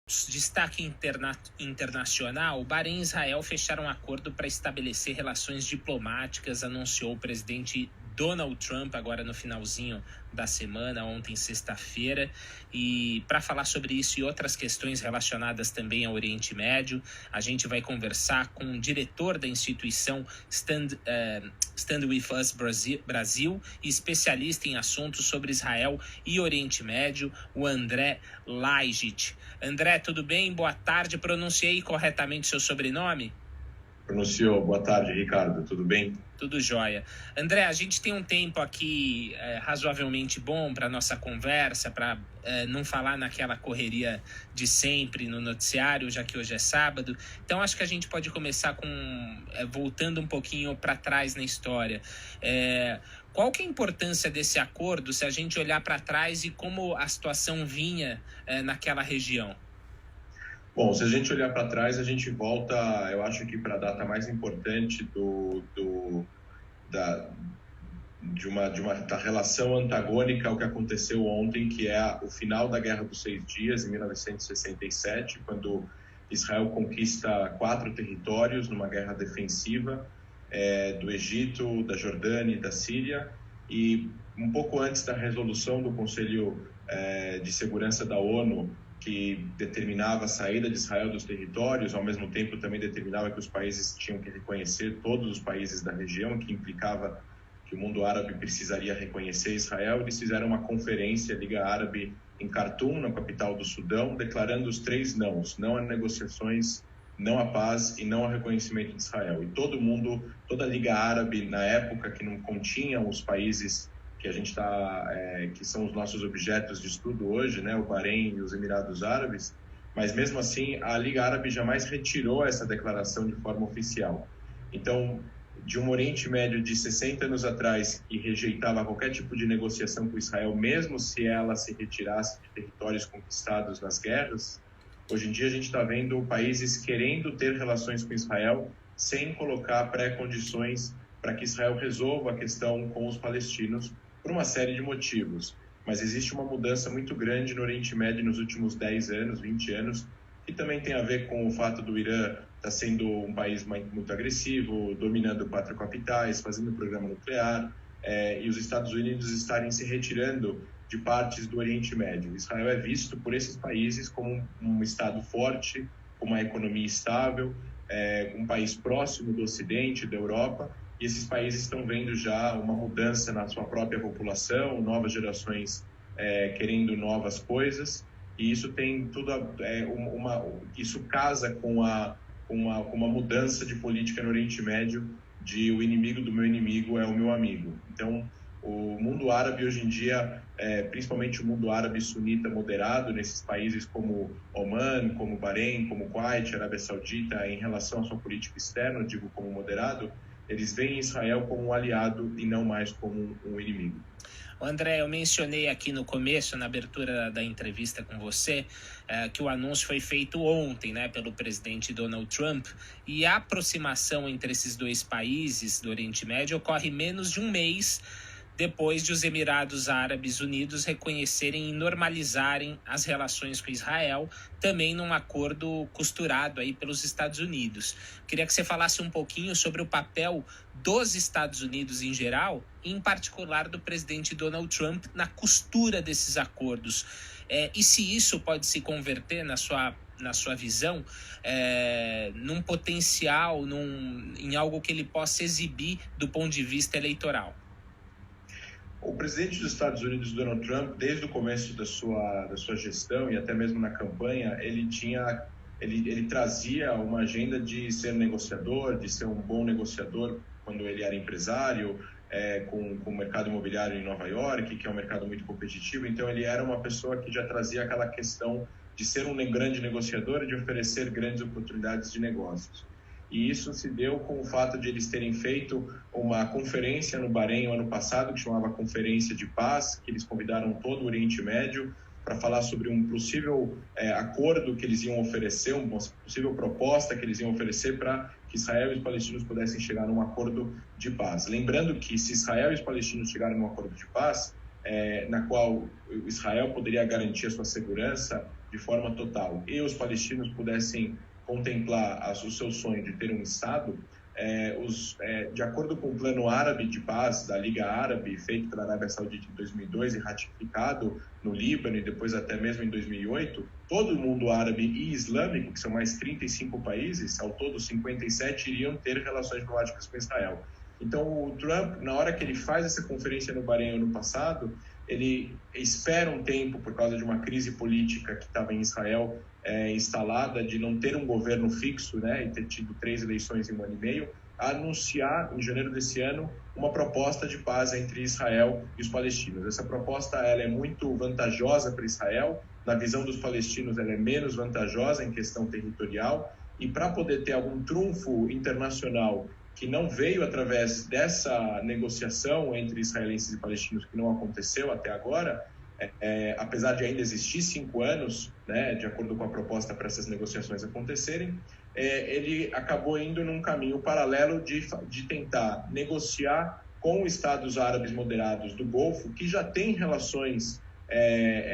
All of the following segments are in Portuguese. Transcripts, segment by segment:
Destaque internacional: Bahrein e Israel fecharam um acordo para estabelecer relações diplomáticas, anunciou o presidente Donald Trump agora no finalzinho da semana, ontem sexta-feira. E para falar sobre isso e outras questões relacionadas também ao Oriente Médio, a gente vai conversar com o diretor da instituição Stand With Us Brasil e especialista em assuntos sobre Israel e Oriente Médio, o André Laijit. André, tudo bem? Boa tarde. Pronunciei corretamente seu sobrenome? Pronunciou. Boa tarde, Ricardo. Tudo bem? Tudo jóia. André, a gente tem um tempo aqui razoavelmente bom para nossa conversa, para não falar naquela correria de sempre no noticiário, já que hoje é sábado. Então, acho que a gente pode começar voltando um pouquinho para trás na história. Qual que é a importância desse acordo, se a gente olhar para trás e como a situação vinha naquela região? Bom, se a gente olhar para trás, a gente volta, eu acho que para a data mais importante da relação antagônica ao que aconteceu ontem, que é o final da Guerra dos 6 Dias, em 1967, quando Israel conquista 4 territórios numa guerra defensiva do Egito, da Jordânia e da Síria, e um pouco antes da resolução do Conselho de Segurança da ONU, que determinava a saída de Israel dos territórios, ao mesmo tempo também determinava que os países tinham que reconhecer todos os países da região, que implicava que o mundo árabe precisaria reconhecer Israel. Eles fizeram uma conferência, Liga Árabe, em Khartoum, na capital do Sudão, declarando os 3 nãos: não a negociações, não a paz e não ao reconhecimento de Israel. E toda a Liga Árabe, na época, que não continha os países que a gente que são os nossos objetos de estudo hoje, né, o Bahrein e os Emirados Árabes, mas mesmo assim a Liga Árabe jamais retirou essa declaração de forma oficial. Então, de um Oriente Médio de 60 anos atrás, que rejeitava qualquer tipo de negociação com Israel, mesmo se ela se retirasse de territórios conquistados nas guerras, hoje em dia a gente está vendo países querendo ter relações com Israel sem colocar pré-condições para que Israel resolva a questão com os palestinos, por uma série de motivos. Mas existe uma mudança muito grande no Oriente Médio nos últimos 10 anos, 20 anos, que também tem a ver com o fato do Irã estar sendo um país muito agressivo, dominando 4 capitais, fazendo programa nuclear, e os Estados Unidos estarem se retirando de partes do Oriente Médio. Israel é visto por esses países como um Estado forte, com uma economia estável, um país próximo do Ocidente, da Europa, e esses países estão vendo já uma mudança na sua própria população, novas gerações querendo novas coisas, e isso tem isso casa com uma mudança de política no Oriente Médio, de o inimigo do meu inimigo é o meu amigo. Então, o mundo árabe hoje em dia, principalmente o mundo árabe sunita moderado, nesses países como Oman, como Bahrein, como Kuwait, Arábia Saudita, em relação à sua política externa, digo como moderado, eles veem Israel como um aliado e não mais como um inimigo. André, eu mencionei aqui no começo, na abertura da entrevista com você, que o anúncio foi feito ontem, né, pelo presidente Donald Trump, e a aproximação entre esses 2 países do Oriente Médio ocorre menos de um mês depois de os Emirados Árabes Unidos reconhecerem e normalizarem as relações com Israel, também num acordo costurado aí pelos Estados Unidos. Queria que você falasse um pouquinho sobre o papel dos Estados Unidos em geral, e em particular do presidente Donald Trump na costura desses acordos. E se isso pode se converter, na sua visão, num potencial, em algo que ele possa exibir do ponto de vista eleitoral. O presidente dos Estados Unidos, Donald Trump, desde o começo da sua gestão e até mesmo na campanha, ele trazia uma agenda de ser negociador, de ser um bom negociador quando ele era empresário, com o mercado imobiliário em Nova York, que é um mercado muito competitivo. Então, ele era uma pessoa que já trazia aquela questão de ser um grande negociador e de oferecer grandes oportunidades de negócios. E isso se deu com o fato de eles terem feito uma conferência no Bahrein ano passado, que chamava Conferência de Paz, que eles convidaram todo o Oriente Médio para falar sobre um possível acordo que eles iam oferecer, uma possível proposta que eles iam oferecer para que Israel e os palestinos pudessem chegar num acordo de paz. Lembrando que se Israel e os palestinos chegarem num acordo de paz, na qual Israel poderia garantir a sua segurança de de forma total e os palestinos pudessem contemplar o seu sonho de ter um Estado, de acordo com o Plano Árabe de Paz da Liga Árabe, feito pela Arábia Saudita em 2002 e ratificado no Líbano e depois até mesmo em 2008, todo o mundo árabe e islâmico, que são mais 35 países, ao todo 57, iriam ter relações diplomáticas com Israel. Então, o Trump, na hora que ele faz essa conferência no Bahrein ano passado, ele espera um tempo, por causa de uma crise política que estava em Israel instalada, de não ter um governo fixo, né, e ter tido 3 eleições em 1 ano e meio, a anunciar, em janeiro desse ano, uma proposta de paz entre Israel e os palestinos. Essa proposta ela é muito vantajosa para Israel, na visão dos palestinos ela é menos vantajosa em questão territorial, e para poder ter algum trunfo internacional que não veio através dessa negociação entre israelenses e palestinos, que não aconteceu até agora, apesar de ainda existir 5 anos, né, de acordo com a proposta para essas negociações acontecerem, ele acabou indo num caminho paralelo de tentar negociar com estados árabes moderados do Golfo, que já têm relações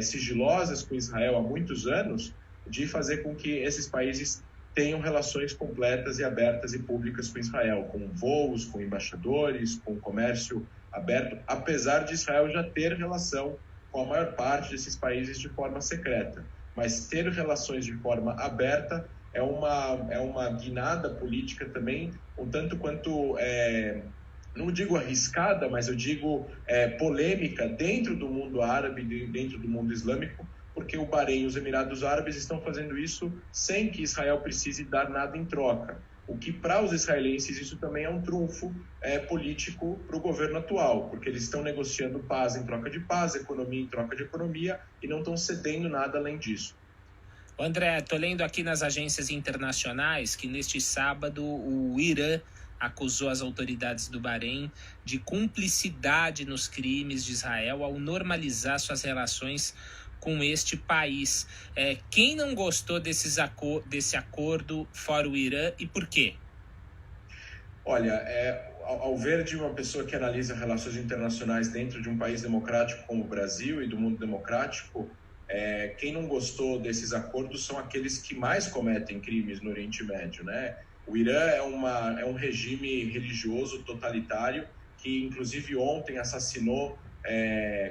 sigilosas com Israel há muitos anos, de fazer com que esses países tenham relações completas e abertas e públicas com Israel, com voos, com embaixadores, com comércio aberto, apesar de Israel já ter relação com a maior parte desses países de forma secreta. Mas ter relações de forma aberta é uma guinada política também, um tanto quanto, não digo arriscada, mas eu digo polêmica dentro do mundo árabe, dentro do mundo islâmico, porque o Bahrein e os Emirados Árabes estão fazendo isso sem que Israel precise dar nada em troca. O que, para os israelenses, isso também é um trunfo político para o governo atual, porque eles estão negociando paz em troca de paz, economia em troca de economia, e não estão cedendo nada além disso. André, estou lendo aqui nas agências internacionais que neste sábado o Irã acusou as autoridades do Bahrein de cumplicidade nos crimes de Israel ao normalizar suas relações com este país. Quem não gostou desse acordo fora o Irã e por quê? Olha, ao ver de uma pessoa que analisa relações internacionais dentro de um país democrático como o Brasil e do mundo democrático, quem não gostou desses acordos são aqueles que mais cometem crimes no Oriente Médio, né? O Irã é um regime religioso totalitário que, inclusive, ontem assassinou,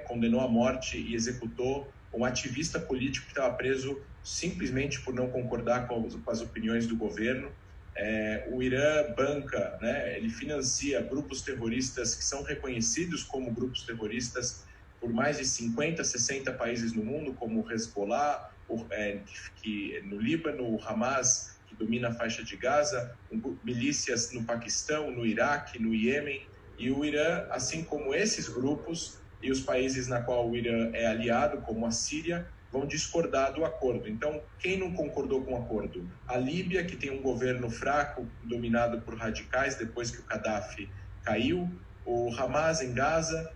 condenou à morte e executou um ativista político que estava preso simplesmente por não concordar com as opiniões do governo. O Irã banca, né, ele financia grupos terroristas que são reconhecidos como grupos terroristas por mais de 50, 60 países no mundo, como o Hezbollah, que no Líbano, o Hamas, que domina a faixa de Gaza, milícias no Paquistão, no Iraque, no Iêmen. E o Irã, assim como esses grupos e os países na qual o Irã é aliado, como a Síria, vão discordar do acordo. Então, quem não concordou com o acordo? A Líbia, que tem um governo fraco, dominado por radicais, depois que o Gaddafi caiu, o Hamas em Gaza,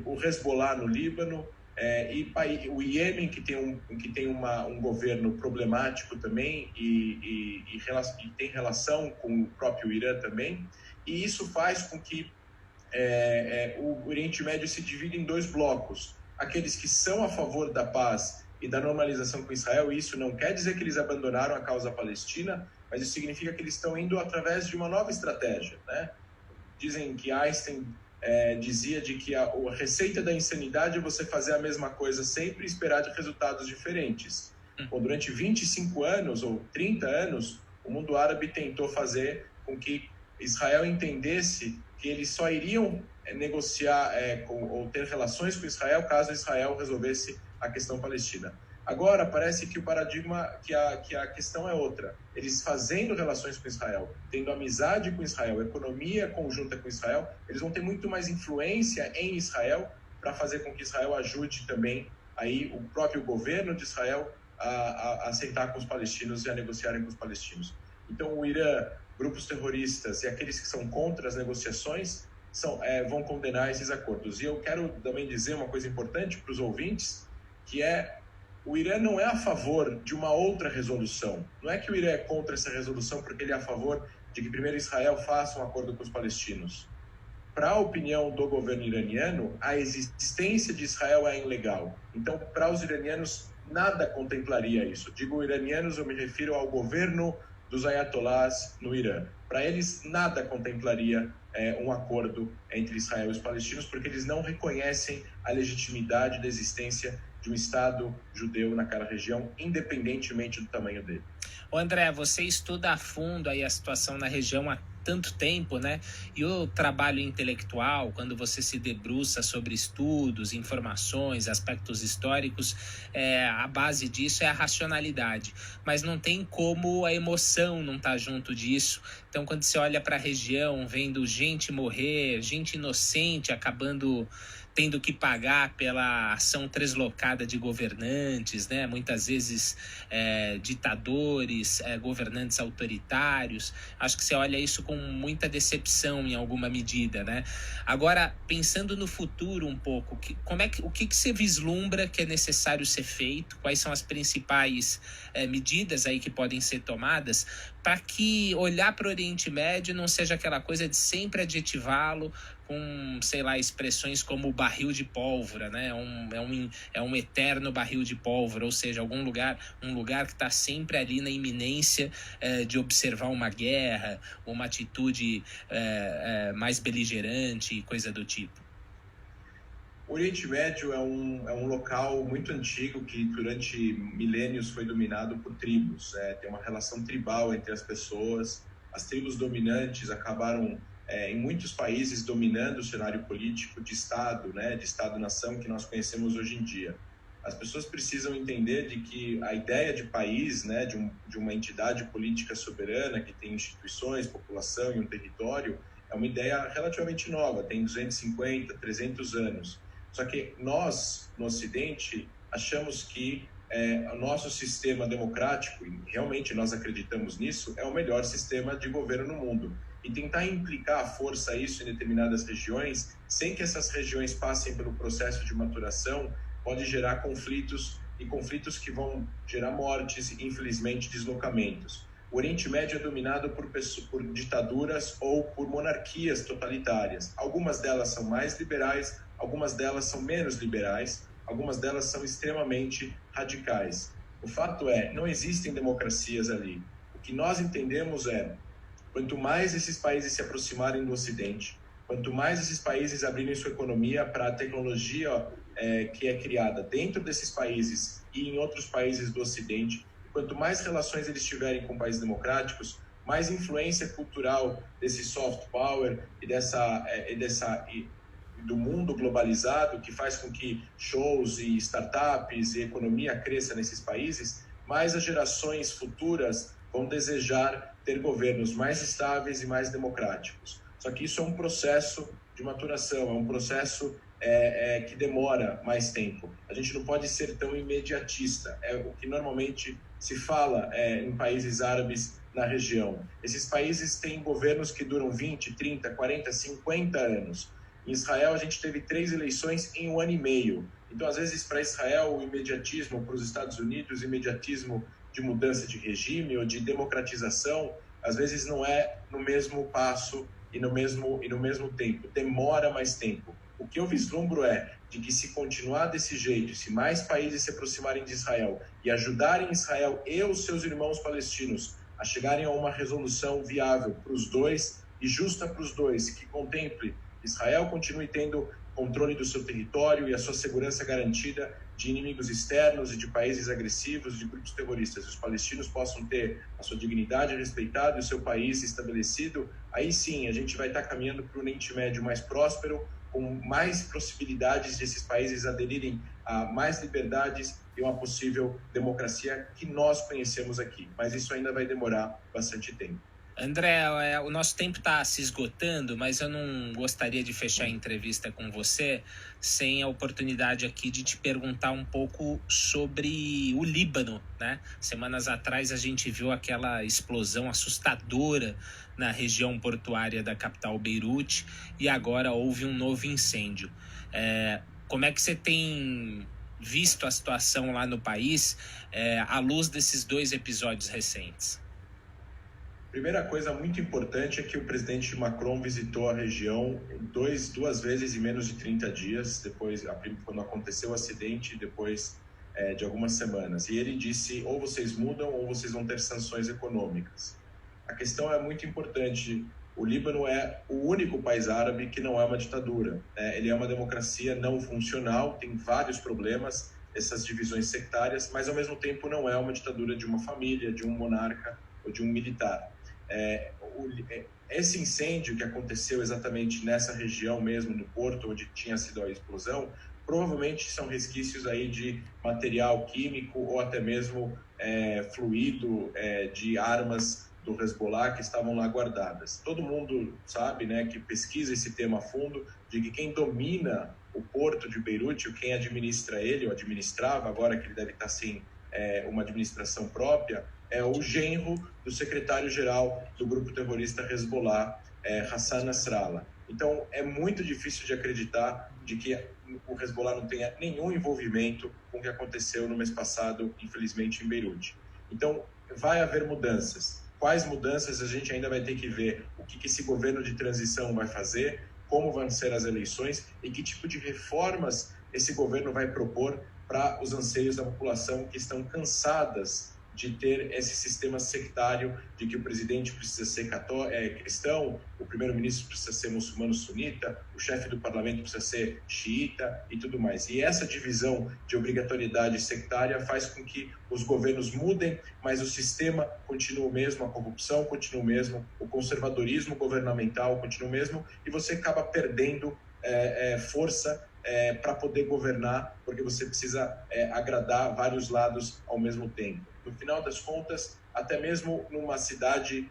o Hezbollah no Líbano, e o Iêmen, que tem um governo problemático também e tem relação com o próprio Irã também, e isso faz com que o Oriente Médio se divide em 2 blocos. Aqueles que são a favor da paz e da normalização com Israel, e isso não quer dizer que eles abandonaram a causa palestina, mas isso significa que eles estão indo através de uma nova estratégia, né? Dizem que Einstein dizia de que a receita da insanidade é você fazer a mesma coisa sempre e esperar de resultados diferentes. Bom, durante 25 anos ou 30 anos, o mundo árabe tentou fazer com que Israel entendesse que eles só iriam negociar ou ter relações com Israel caso Israel resolvesse a questão palestina. Agora, parece que o paradigma, que a questão é outra. Eles fazendo relações com Israel, tendo amizade com Israel, economia conjunta com Israel, eles vão ter muito mais influência em Israel para fazer com que Israel ajude também aí o próprio governo de Israel a aceitar com os palestinos e a negociarem com os palestinos. Então, o Irã, grupos terroristas e aqueles que são contra as negociações vão condenar esses acordos. E eu quero também dizer uma coisa importante para os ouvintes, que o Irã não é a favor de uma outra resolução. Não é que o Irã é contra essa resolução porque ele é a favor de que primeiro Israel faça um acordo com os palestinos. Para a opinião do governo iraniano, a existência de Israel é ilegal. Então, para os iranianos, nada contemplaria isso. Digo iranianos, eu me refiro ao governo dos ayatollahs no Irã. Para eles, nada contemplaria um acordo entre Israel e os palestinos, porque eles não reconhecem a legitimidade da existência de um Estado judeu naquela região, independentemente do tamanho dele. Ô André, você estuda a fundo aí a situação na região há tanto tempo, né? E o trabalho intelectual, quando você se debruça sobre estudos, informações, aspectos históricos, a base disso é a racionalidade. Mas não tem como a emoção não estar junto disso. Então, quando você olha para a região, vendo gente morrer, gente inocente acabando tendo que pagar pela ação translocada de governantes, né? Muitas vezes ditadores, governantes autoritários. Acho que você olha isso com muita decepção em alguma medida, né? Agora, pensando no futuro um pouco, o que você vislumbra que é necessário ser feito? Quais são as principais medidas aí que podem ser tomadas para que olhar para o Oriente Médio não seja aquela coisa de sempre adjetivá-lo com, sei lá, expressões como barril de pólvora, né? É um eterno barril de pólvora, ou seja, um lugar que está sempre ali na iminência de observar uma guerra, uma atitude mais beligerante e coisa do tipo. O Oriente Médio é um local muito antigo que durante milênios foi dominado por tribos. Tem uma relação tribal entre as pessoas. As tribos dominantes acabaram, em muitos países, dominando o cenário político de Estado, né, de Estado-nação que nós conhecemos hoje em dia. As pessoas precisam entender de que a ideia de país, né, de uma entidade política soberana que tem instituições, população e um território, é uma ideia relativamente nova, tem 250, 300 anos. Só que nós, no Ocidente, achamos que o nosso sistema democrático, e realmente nós acreditamos nisso, é o melhor sistema de governo no mundo. E tentar implicar a força isso em determinadas regiões, sem que essas regiões passem pelo processo de maturação, pode gerar conflitos, e conflitos que vão gerar mortes e, infelizmente, deslocamentos. O Oriente Médio é dominado por ditaduras ou por monarquias totalitárias. Algumas delas são mais liberais, algumas delas são menos liberais, algumas delas são extremamente radicais. O fato é, não existem democracias ali. O que nós entendemos é, quanto mais esses países se aproximarem do Ocidente, quanto mais esses países abrirem sua economia para a tecnologia que é criada dentro desses países e em outros países do Ocidente, quanto mais relações eles tiverem com países democráticos, mais influência cultural desse soft power e do mundo globalizado, que faz com que shows e startups e economia cresça nesses países, mais as gerações futuras vão desejar ter governos mais estáveis e mais democráticos. Só que isso é um processo de maturação, é um processo que demora mais tempo. A gente não pode ser tão imediatista. É o que normalmente se fala em países árabes na região. Esses países têm governos que duram 20, 30, 40, 50 anos. Em Israel, a gente teve 3 eleições em 1 ano e meio. Então, às vezes, para Israel, o imediatismo, para os Estados Unidos, o imediatismo de mudança de regime ou de democratização, às vezes não é no mesmo passo e no mesmo tempo. Demora mais tempo. O que eu vislumbro é de que se continuar desse jeito, se mais países se aproximarem de Israel e ajudarem Israel e os seus irmãos palestinos a chegarem a uma resolução viável para os dois e justa para os dois, que contemple Israel continue tendo controle do seu território e a sua segurança garantida de inimigos externos e de países agressivos, de grupos terroristas, e os palestinos possam ter a sua dignidade respeitada e o seu país estabelecido, aí sim a gente vai estar caminhando para um Oriente Médio mais próspero, com mais possibilidades de esses países aderirem a mais liberdades e uma possível democracia que nós conhecemos aqui. Mas isso ainda vai demorar bastante tempo. André, o nosso tempo está se esgotando, mas eu não gostaria de fechar a entrevista com você sem a oportunidade aqui de te perguntar um pouco sobre o Líbano, né? Semanas atrás a gente viu aquela explosão assustadora na região portuária da capital Beirute e agora houve um novo incêndio. Como é que você tem visto a situação lá no país à luz desses 2 episódios recentes? Primeira coisa muito importante é que o presidente Macron visitou a região duas vezes em menos de 30 dias, depois, quando aconteceu o acidente, depois de algumas semanas. E ele disse, ou vocês mudam ou vocês vão ter sanções econômicas. A questão é muito importante. O Líbano é o único país árabe que não é uma ditadura. Ele é uma democracia não funcional, tem vários problemas, essas divisões sectárias, mas ao mesmo tempo não é uma ditadura de uma família, de um monarca ou de um militar. Esse incêndio que aconteceu exatamente nessa região mesmo, no porto onde tinha sido a explosão, provavelmente são resquícios aí de material químico ou até mesmo fluido de armas do Hezbollah que estavam lá guardadas. Todo mundo sabe, né, que pesquisa esse tema a fundo, de que quem domina o porto de Beirute, ou quem administra ele, ou administrava, agora que ele deve estar sem uma administração própria, é o genro do secretário-geral do grupo terrorista Hezbollah, Hassan Nasrallah. Então, é muito difícil de acreditar de que o Hezbollah não tenha nenhum envolvimento com o que aconteceu no mês passado, infelizmente, em Beirute. Então, vai haver mudanças. Quais mudanças a gente ainda vai ter que ver? O que esse governo de transição vai fazer? Como vão ser as eleições? E que tipo de reformas esse governo vai propor para os anseios da população que estão cansadas de ter esse sistema sectário de que o presidente precisa ser cristão, o primeiro-ministro precisa ser muçulmano sunita, o chefe do parlamento precisa ser xiita e tudo mais. E essa divisão de obrigatoriedade sectária faz com que os governos mudem, mas o sistema continua o mesmo, a corrupção continua o mesmo, o conservadorismo governamental continua o mesmo, e você acaba perdendo força para poder governar, porque você precisa agradar vários lados ao mesmo tempo. No final das contas, até mesmo numa cidade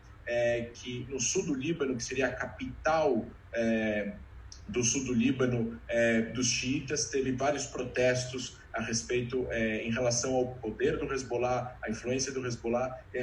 que no sul do Líbano, que seria a capital do sul do Líbano, dos xiitas, teve vários protestos a respeito, em relação ao poder do Hezbollah, a influência do Hezbollah e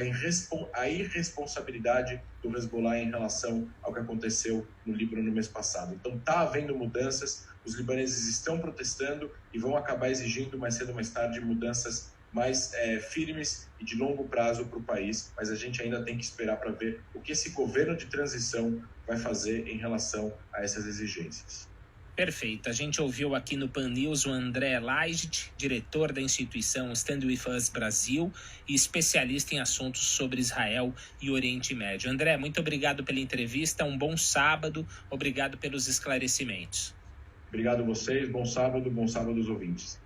a irresponsabilidade do Hezbollah em relação ao que aconteceu no Líbano no mês passado. Então está havendo mudanças, os libaneses estão protestando e vão acabar exigindo mais cedo ou mais tarde mudanças mais firmes e de longo prazo para o país, mas a gente ainda tem que esperar para ver o que esse governo de transição vai fazer em relação a essas exigências. Perfeito. A gente ouviu aqui no Pan News o André Lajet, diretor da instituição Stand With Us Brasil e especialista em assuntos sobre Israel e Oriente Médio. André, muito obrigado pela entrevista, um bom sábado, obrigado pelos esclarecimentos. Obrigado a vocês, bom sábado aos ouvintes.